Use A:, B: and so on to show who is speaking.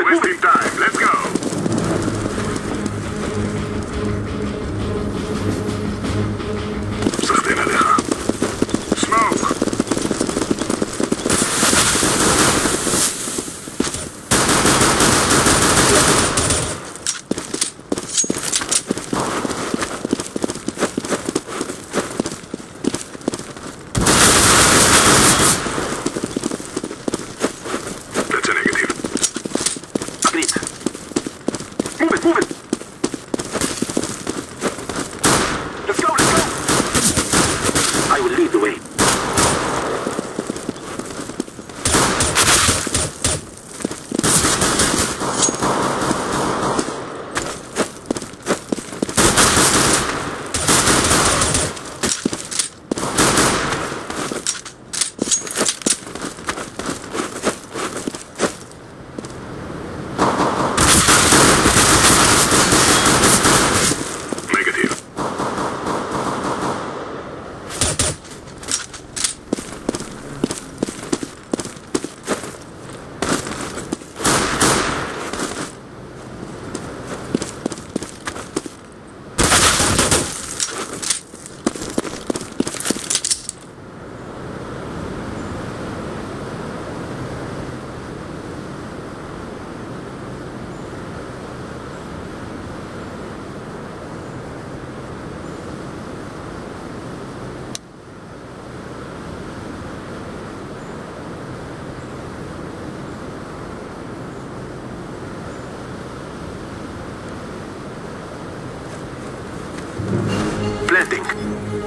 A: wasting time. Let's go. סחטיין עליך. Smoke. That's a negative.
B: Agreed. Move it, move it. Let's go, let's go. I will lead the way.
A: Negative.
B: Planting.